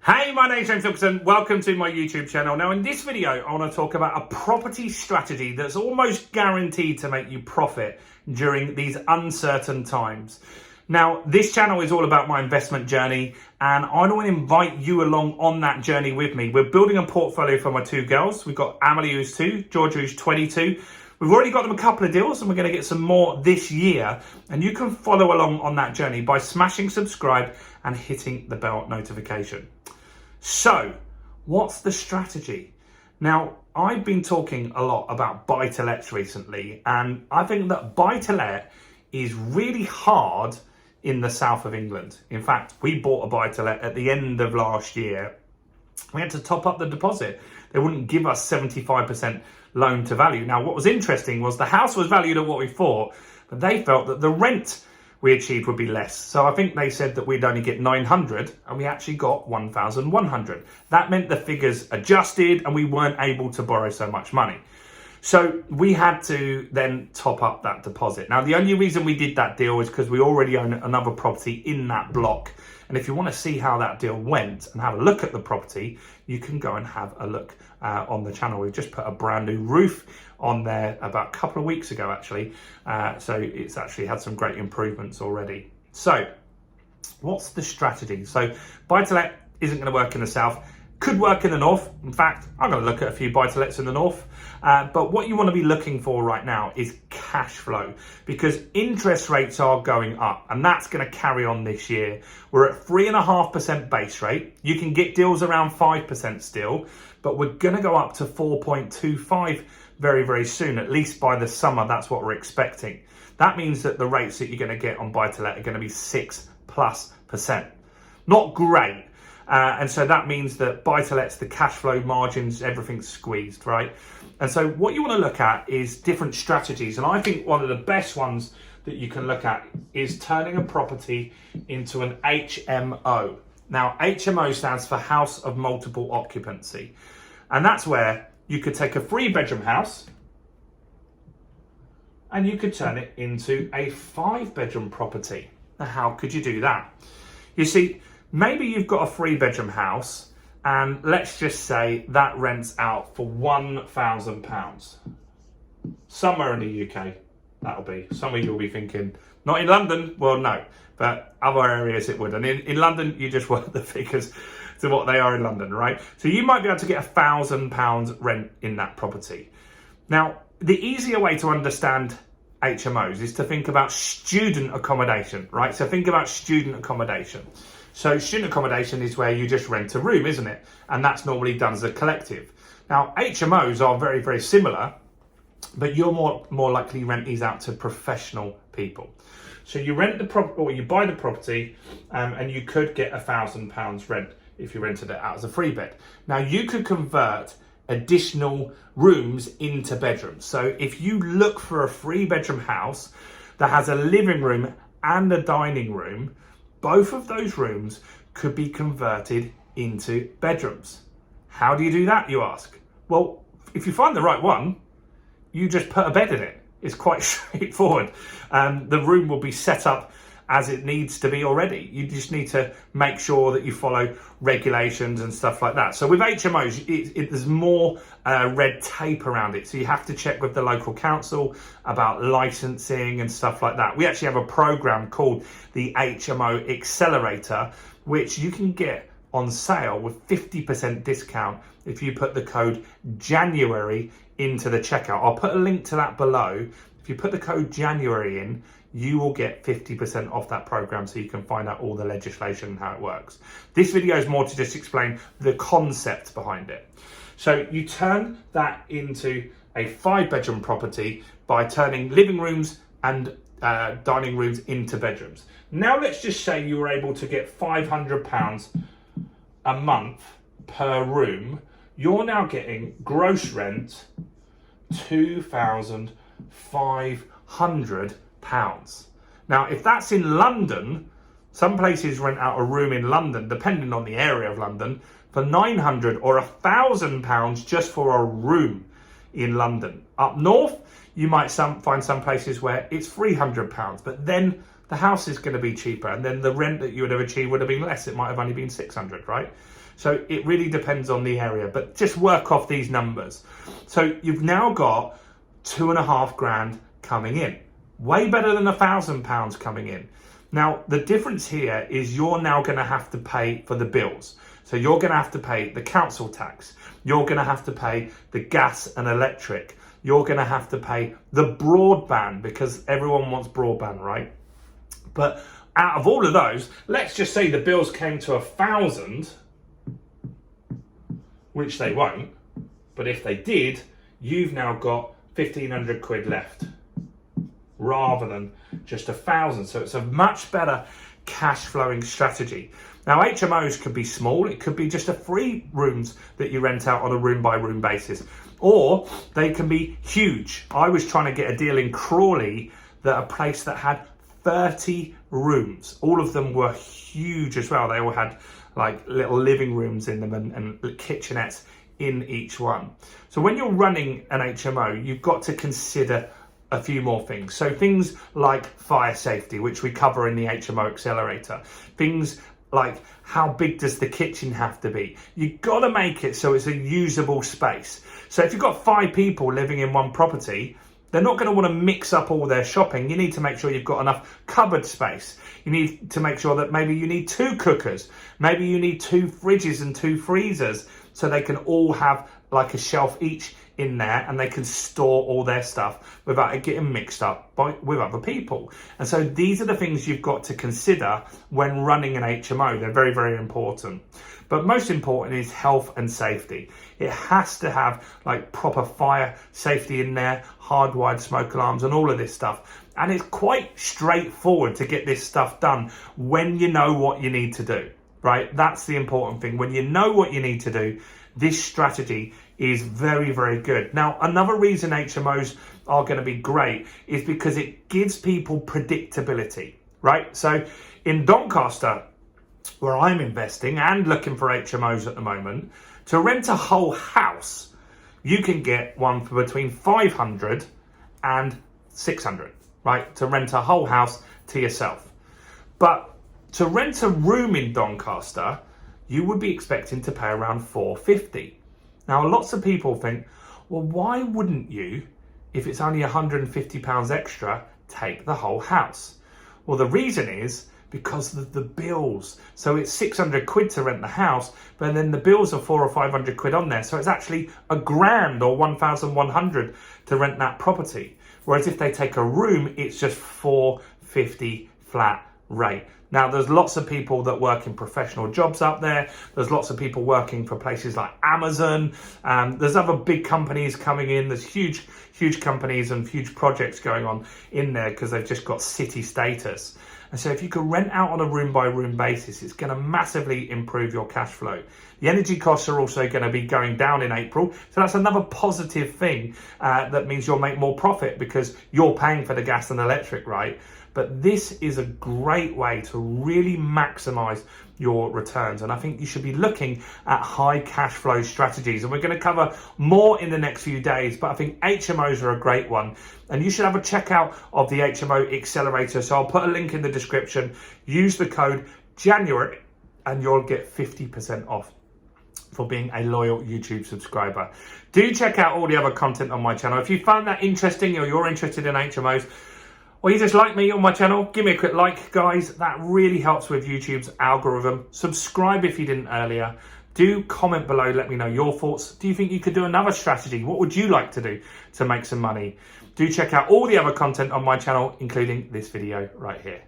Hey, my name's James Wilkinson. Welcome to my YouTube channel. Now, in this video, I want to talk about a property strategy that's almost guaranteed to make you profit during these uncertain times. Now, this channel is all about my investment journey, and I want to invite you along on that journey with me. We're building a portfolio for my two girls. We've got Amelie, who's 2, Georgia, who's 22. We've already got them a couple of deals, and we're going to get some more this year. And you can follow along on that journey by smashing subscribe and hitting the bell notification. So, what's the strategy? Now, I've been talking a lot about buy-to-lets recently, and I think that buy-to-let is really hard in the south of England. In fact, we bought a buy-to-let at the end of last year. We had to top up the deposit. They wouldn't give us 75% loan to value. Now, what was interesting was the house was valued at what we thought, but they felt that the rent we achieved would be less. So I think they said that we'd only get 900 and we actually got 1,100. That meant the figures adjusted and we weren't able to borrow so much money. So we had to then top up that deposit. Now, the only reason we did that deal is because we already own another property in that block. And if you want to see how that deal went and have a look at the property, you can go and have a look on the channel. We've just put a brand new roof on there about a couple of weeks ago, actually. So it's actually had some great improvements already. So what's the strategy? So buy-to-let isn't going to work in the south. Could work in the north. In fact, I'm going to look at a few buy-to-lets in the north. But what you want to be looking for right now is cash flow, because interest rates are going up, and that's going to carry on this year. We're at 3.5% base rate. You can get deals around 5% still, but we're going to go up to 4.25 very, very soon, at least by the summer. That's what we're expecting. That means that the rates that you're going to get on buy-to-let are going to be 6+%. Not great. And so that means that buy-to-lets, the cash flow margins, everything's squeezed, right? And so what you want to look at is different strategies. And I think one of the best ones that you can look at is turning a property into an HMO. Now, HMO stands for House of Multiple Occupancy. And that's where you could take a 3-bedroom house and you could turn it into a 5-bedroom property. Now, how could you do that? You see, maybe you've got a 3-bedroom house and let's just say that rents out for £1,000. Somewhere in the UK, that'll be. Some of you will be thinking, not in London? Well, no, but other areas it would. And in London, you just work the figures to what they are in London, right? So you might be able to get £1,000 rent in that property. Now, the easier way to understand HMOs is to think about student accommodation, right? So think about student accommodation. So student accommodation is where you just rent a room, isn't it? And that's normally done as a collective. Now, HMOs are very, very similar, but you're more likely rent these out to professional people. So you rent the property, or you buy the property, and you could get £1,000 rent if you rented it out as a 3-bed. Now, you could convert additional rooms into bedrooms. So if you look for a 3-bedroom house that has a living room and a dining room, both of those rooms could be converted into bedrooms. How do you do that, you ask? Well, if you find the right one, you just put a bed in it. It's quite straightforward. The room will be set up as it needs to be already. You just need to make sure that you follow regulations and stuff like that. So with HMOs, there's more red tape around it. So you have to check with the local council about licensing and stuff like that. We actually have a program called the HMO Accelerator, which you can get on sale with 50% discount if you put the code January into the checkout. I'll put a link to that below. If you put the code January in, you will get 50% off that program, so you can find out all the legislation and how it works. This video is more to just explain the concept behind it. So you turn that into a 5-bedroom property by turning living rooms and dining rooms into bedrooms. Now let's just say you were able to get £500 a month per room. You're now getting gross rent £2,500. Now, if that's in London, some places rent out a room in London, depending on the area of London, for £900 or £1,000 just for a room in London. Up north, you might find some places where it's £300, but then the house is going to be cheaper, and then the rent that you would have achieved would have been less. It might have only been 600, right? So it really depends on the area, but just work off these numbers. So you've now got £2,500 coming in, way better than £1,000 coming in. Now, the difference here is you're now going to have to pay for the bills. So you're going to have to pay the council tax. You're going to have to pay the gas and electric. You're going to have to pay the broadband, because everyone wants broadband, right? But out of all of those, let's just say the bills came to 1,000, which they won't. But if they did, you've now got 1,500 quid left, rather than just 1,000. So it's a much better cash flowing strategy. Now, HMOs could be small. It could be just a free rooms that you rent out on a room by room basis, or they can be huge. I was trying to get a deal in Crawley, that a place that had 30 rooms. All of them were huge as well. They all had like little living rooms in them and kitchenettes in each one. So when you're running an HMO, you've got to consider a few more things. So things like fire safety, which we cover in the HMO Accelerator. Things like, how big does the kitchen have to be? You've got to make it so it's a usable space. So if you've got 5 people living in one property, they're not going to want to mix up all their shopping. You need to make sure you've got enough cupboard space. You need to make sure that maybe you need 2 cookers. Maybe you need 2 fridges and 2 freezers, so they can all have like a shelf each in there, and they can store all their stuff without it getting mixed up with other people. And so these are the things you've got to consider when running an HMO. They're very, very important. But most important is health and safety. It has to have like proper fire safety in there, hardwired smoke alarms and all of this stuff. And it's quite straightforward to get this stuff done when you know what you need to do, right? That's the important thing. When you know what you need to do, this strategy is very, very good. Now, another reason HMOs are going to be great is because it gives people predictability, right? So in Doncaster, where I'm investing and looking for HMOs at the moment, to rent a whole house, you can get one for between 500 and 600, right? To rent a whole house to yourself. But to rent a room in Doncaster, you would be expecting to pay around £450. Now, lots of people think, well, why wouldn't you, if it's only £150 extra, take the whole house? Well, the reason is because of the bills. So it's 600 quid to rent the house, but then the bills are 400 or 500 quid on there. So it's actually £1,000 or 1,100 to rent that property. Whereas if they take a room, it's just £450 flat rate. Now, there's lots of people that work in professional jobs up there. There's lots of people working for places like Amazon. There's other big companies coming in. There's huge companies and huge projects going on in there because they've just got city status. And so if you can rent out on a room by room basis, it's going to massively improve your cash flow. The energy costs are also going to be going down in April. So that's another positive thing that means you'll make more profit because you're paying for the gas and electric, right? But this is a great way to really maximize your returns. And I think you should be looking at high cash flow strategies. And we're going to cover more in the next few days, but I think HMOs are a great one. And you should have a checkout of the HMO Accelerator. So I'll put a link in the description. Use the code January and you'll get 50% off for being a loyal YouTube subscriber. Do check out all the other content on my channel. If you found that interesting or you're interested in HMOs, or you just like me on my channel, give me a quick like, guys. That really helps with YouTube's algorithm. Subscribe if you didn't earlier. Do comment below, let me know your thoughts. Do you think you could do another strategy? What would you like to do to make some money? Do check out all the other content on my channel, including this video right here.